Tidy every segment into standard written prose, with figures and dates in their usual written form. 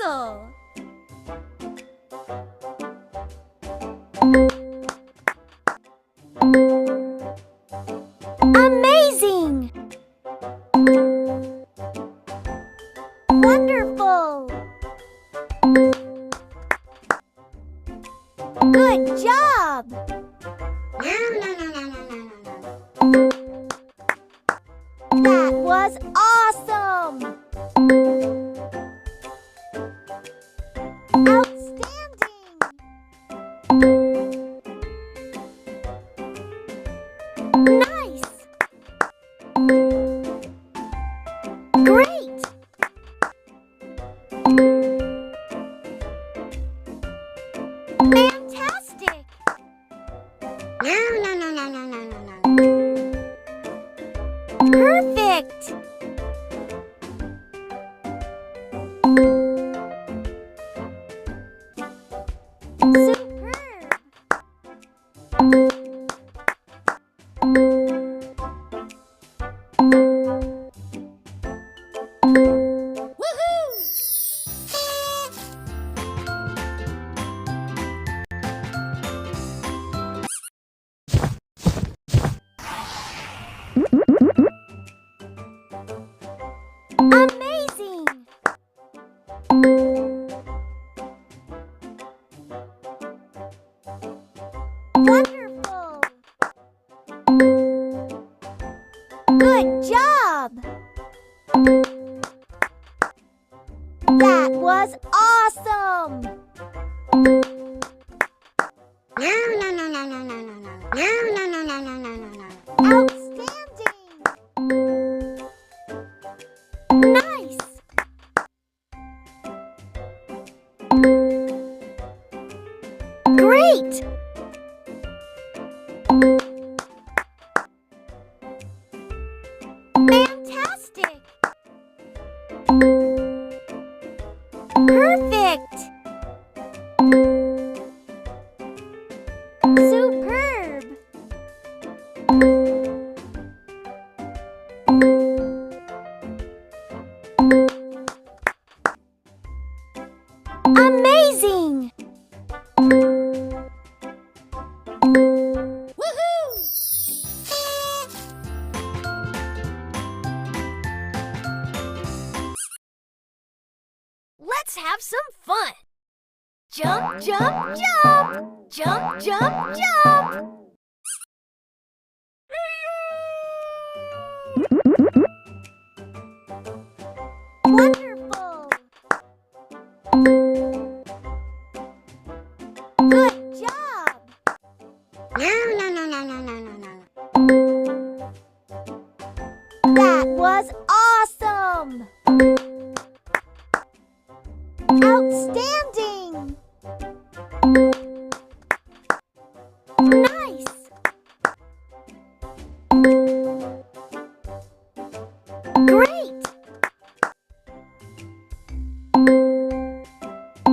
puzzle. Amazing! Wonderful! Good job! That was awesome! Outstanding! Nice! Great! Fantastic! Perfect! Superb! Woohoo! Amazing! Wonderful! Good job! That was awesome! Outstanding! Nice! Great! Fantastic! Perfect! Superb! Amazing! Woohoo! Let's have some fun! Jump, jump, jump! Jump, jump, jump! Wonderful! Good job! That was awesome! Outstanding! Nice! Great!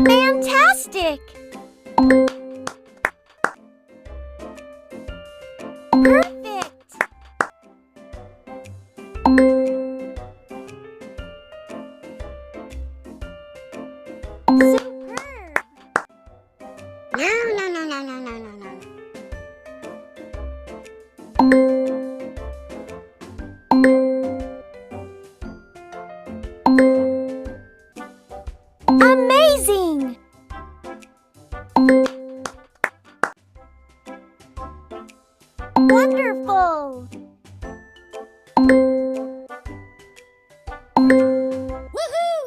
Fantastic! Perfect! Superb! Amazing! Wonderful! Woohoo!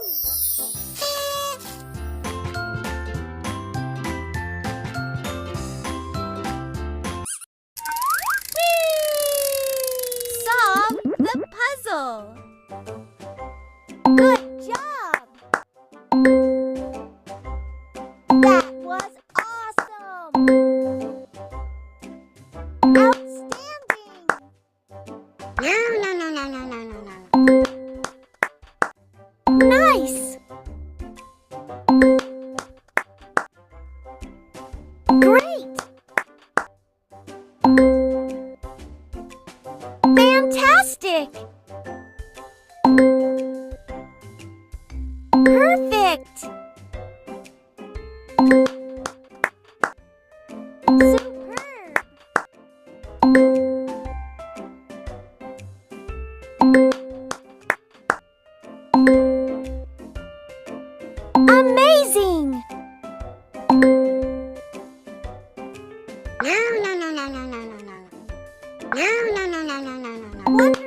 Solve the puzzle! Good job! That was awesome! Outstanding! Nice! Great! Fantastic! No, no, no, no, no, no, no, no.